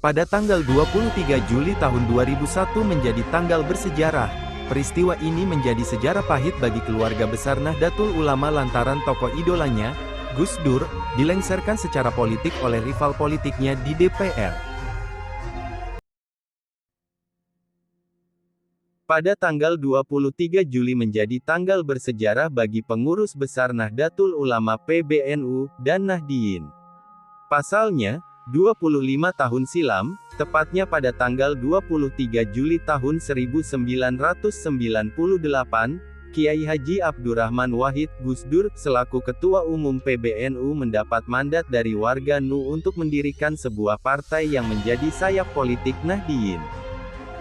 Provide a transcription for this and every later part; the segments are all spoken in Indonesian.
Pada tanggal 23 Juli tahun 2001 menjadi tanggal bersejarah. Peristiwa ini menjadi sejarah pahit bagi keluarga besar Nahdlatul Ulama lantaran tokoh idolanya, Gus Dur, dilengsarkan secara politik oleh rival politiknya di DPR. Pada tanggal 23 Juli menjadi tanggal bersejarah bagi pengurus besar Nahdlatul Ulama PBNU dan Nahdliyin. Pasalnya, 25 tahun silam, tepatnya pada tanggal 23 Juli tahun 1998, Kiai Haji Abdurrahman Wahid Gus Dur, selaku Ketua Umum PBNU mendapat mandat dari warga NU untuk mendirikan sebuah partai yang menjadi sayap politik Nahdliyin.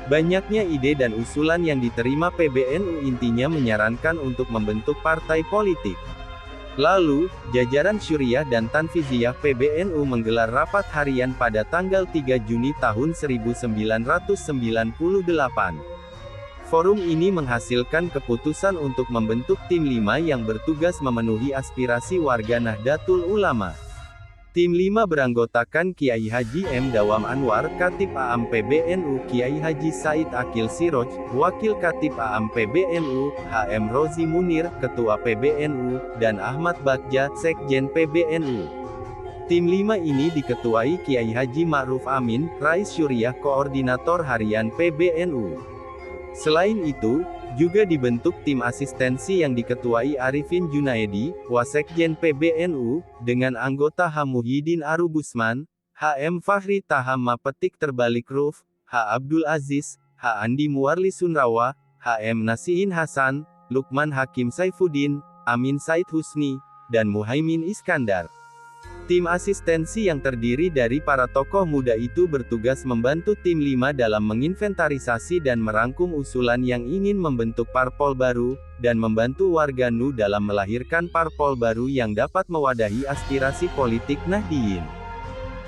Banyaknya ide dan usulan yang diterima PBNU intinya menyarankan untuk membentuk partai politik. Lalu, jajaran Syuriah dan Tanfiziyah PBNU menggelar rapat harian pada tanggal 3 Juni tahun 1998. Forum ini menghasilkan keputusan untuk membentuk tim 5 yang bertugas memenuhi aspirasi warga Nahdlatul Ulama. Tim 5 beranggotakan Kiai Haji M. Dawam Anwar, Khatib A'am PBNU, Kiai Haji Said Akil Siroj, Wakil Khatib A'am PBNU, HM Rozi Munir, Ketua PBNU, dan Ahmad Bagja, Sekjen PBNU. Tim 5 ini diketuai Kiai Haji Ma'ruf Amin, Rais Syuriah Koordinator Harian PBNU. Selain itu, juga dibentuk tim asistensi yang diketuai Arifin Junaedi, Wasekjen PBNU, dengan anggota H. Muhyiddin Arubusman, HM Fahri Taham Mapetik Terbalik Ruf, H. Abdul Aziz, H. Andi Muwarli Sunrawa, HM Nasihin Hasan, Lukman Hakim Saifuddin, Amin Said Husni, dan Muhaimin Iskandar. Tim asistensi yang terdiri dari para tokoh muda itu bertugas membantu tim 5 dalam menginventarisasi dan merangkum usulan yang ingin membentuk parpol baru, dan membantu warga NU dalam melahirkan parpol baru yang dapat mewadahi aspirasi politik Nahdliyin.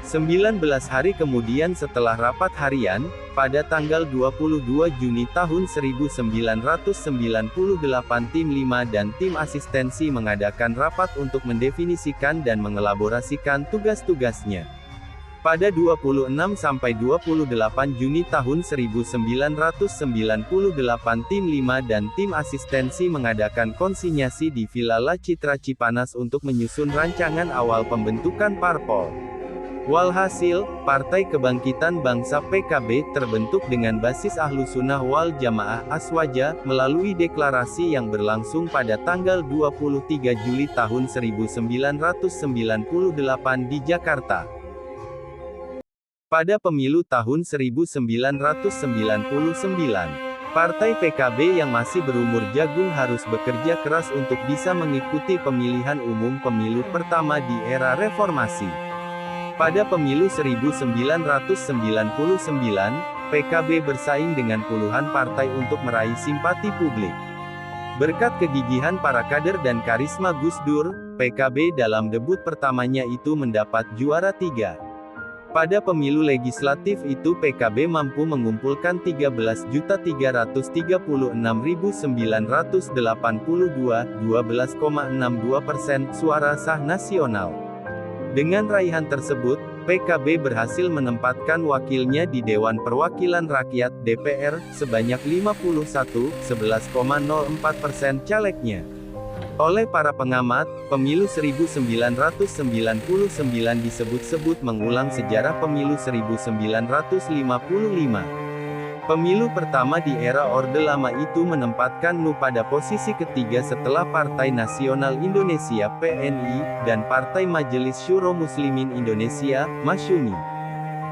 19 hari kemudian setelah rapat harian, pada tanggal 22 Juni tahun 1998 tim 5 dan tim asistensi mengadakan rapat untuk mendefinisikan dan mengelaborasikan tugas-tugasnya. Pada 26–28 Juni tahun 1998 tim 5 dan tim asistensi mengadakan konsinyasi di Villa La Citra Cipanas untuk menyusun rancangan awal pembentukan parpol. Walhasil, Partai Kebangkitan Bangsa PKB terbentuk dengan basis Ahlussunnah wal Jamaah Aswaja, melalui deklarasi yang berlangsung pada tanggal 23 Juli tahun 1998 di Jakarta. Pada pemilu tahun 1999, Partai PKB yang masih berumur jagung harus bekerja keras untuk bisa mengikuti pemilihan umum pemilu pertama di era reformasi. Pada pemilu 1999, PKB bersaing dengan puluhan partai untuk meraih simpati publik. Berkat kegigihan para kader dan karisma Gus Dur, PKB dalam debut pertamanya itu mendapat juara 3. Pada pemilu legislatif itu PKB mampu mengumpulkan 13.336.982, 12,62% suara sah nasional. Dengan raihan tersebut, PKB berhasil menempatkan wakilnya di Dewan Perwakilan Rakyat (DPR) sebanyak 11,04% calegnya. Oleh para pengamat, pemilu 1999 disebut-sebut mengulang sejarah pemilu 1955. Pemilu pertama di era Orde Lama itu menempatkan NU pada posisi ketiga setelah Partai Nasional Indonesia (PNI) dan Partai Majelis Syuro Muslimin Indonesia (Masyumi).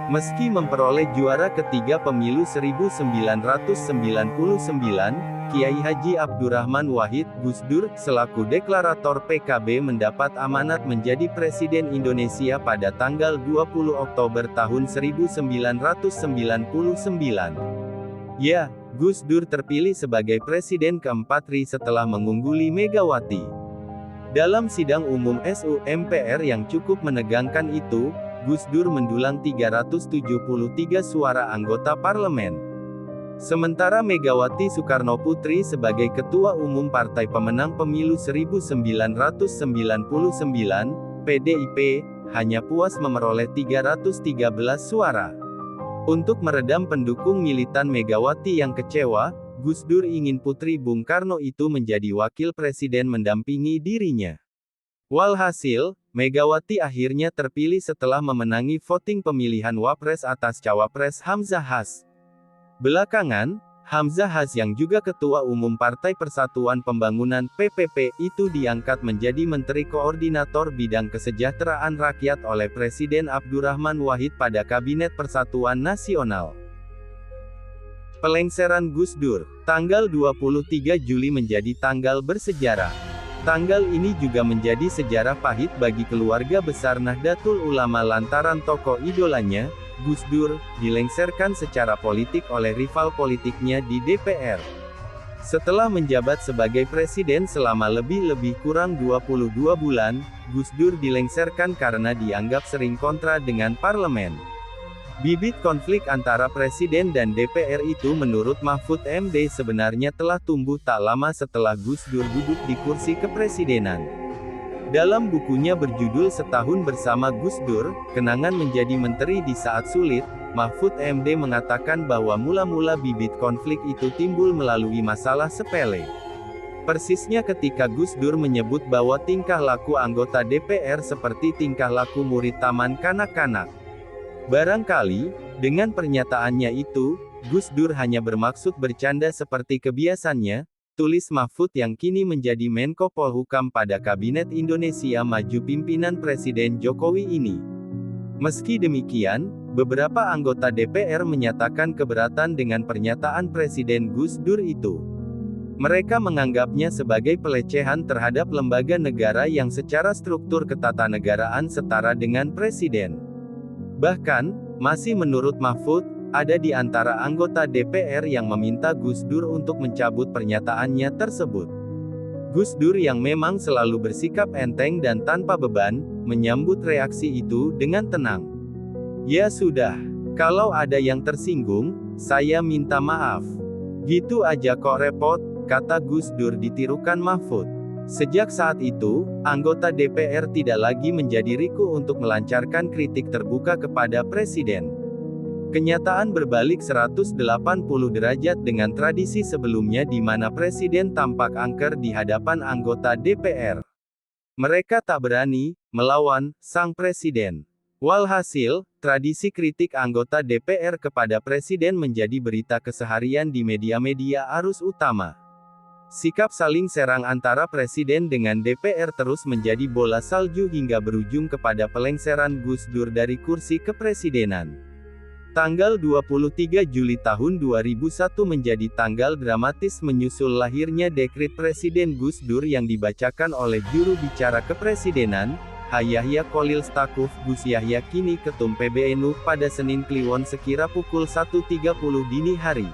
Meski memperoleh juara ketiga pemilu 1999, Kiai Haji Abdurrahman Wahid Gus Dur, selaku deklarator PKB mendapat amanat menjadi Presiden Indonesia pada tanggal 20 Oktober tahun 1999. Ya, Gus Dur terpilih sebagai Presiden keempat RI setelah mengungguli Megawati. Dalam sidang umum SU MPR yang cukup menegangkan itu, Gus Dur mendulang 373 suara anggota parlemen. Sementara Megawati Soekarnoputri sebagai Ketua Umum Partai Pemenang Pemilu 1999, PDIP, hanya puas memperoleh 313 suara. Untuk meredam pendukung militan Megawati yang kecewa, Gus Dur ingin putri Bung Karno itu menjadi wakil presiden mendampingi dirinya. Walhasil, Megawati akhirnya terpilih setelah memenangi voting pemilihan Wapres atas Cawapres Hamzah Has. Belakangan, Hamzah Has yang juga Ketua Umum Partai Persatuan Pembangunan (PPP) itu diangkat menjadi Menteri Koordinator Bidang Kesejahteraan Rakyat oleh Presiden Abdurrahman Wahid pada Kabinet Persatuan Nasional. Pelengseran Gus Dur, tanggal 23 Juli menjadi tanggal bersejarah. Tanggal ini juga menjadi sejarah pahit bagi keluarga besar Nahdlatul Ulama lantaran tokoh idolanya, Gus Dur, dilengserkan secara politik oleh rival politiknya di DPR. Setelah menjabat sebagai presiden selama lebih kurang 22 bulan, Gus Dur dilengserkan karena dianggap sering kontra dengan parlemen. Bibit konflik antara presiden dan DPR itu menurut Mahfud MD sebenarnya telah tumbuh tak lama setelah Gus Dur duduk di kursi kepresidenan. Dalam bukunya berjudul Setahun Bersama Gus Dur, Kenangan Menjadi Menteri di Saat Sulit, Mahfud MD mengatakan bahwa mula-mula bibit konflik itu timbul melalui masalah sepele. Persisnya ketika Gus Dur menyebut bahwa tingkah laku anggota DPR seperti tingkah laku murid taman kanak-kanak. Barangkali, dengan pernyataannya itu, Gus Dur hanya bermaksud bercanda seperti kebiasannya, tulis Mahfud yang kini menjadi Menko Polhukam pada Kabinet Indonesia Maju pimpinan Presiden Jokowi ini. Meski demikian, beberapa anggota DPR menyatakan keberatan dengan pernyataan Presiden Gus Dur itu. Mereka menganggapnya sebagai pelecehan terhadap lembaga negara yang secara struktur ketatanegaraan setara dengan Presiden. Bahkan, masih menurut Mahfud, ada di antara anggota DPR yang meminta Gus Dur untuk mencabut pernyataannya tersebut. Gus Dur yang memang selalu bersikap enteng dan tanpa beban, menyambut reaksi itu dengan tenang. Ya sudah, kalau ada yang tersinggung, saya minta maaf. Gitu aja kok repot, kata Gus Dur ditirukan Mahfud. Sejak saat itu, anggota DPR tidak lagi menjadi riku untuk melancarkan kritik terbuka kepada Presiden. Kenyataan berbalik 180 derajat dengan tradisi sebelumnya di mana Presiden tampak angker di hadapan anggota DPR. Mereka tak berani melawan sang Presiden. Walhasil, tradisi kritik anggota DPR kepada Presiden menjadi berita keseharian di media-media arus utama. Sikap saling serang antara Presiden dengan DPR terus menjadi bola salju hingga berujung kepada pelengseran Gus Dur dari kursi kepresidenan. Tanggal 23 Juli tahun 2001 menjadi tanggal dramatis menyusul lahirnya dekret Presiden Gus Dur yang dibacakan oleh juru bicara kepresidenan, Yahya Khalil Stakuf. Gus Yahya kini Ketum PBNU pada Senin Kliwon sekira pukul 1.30 dini hari.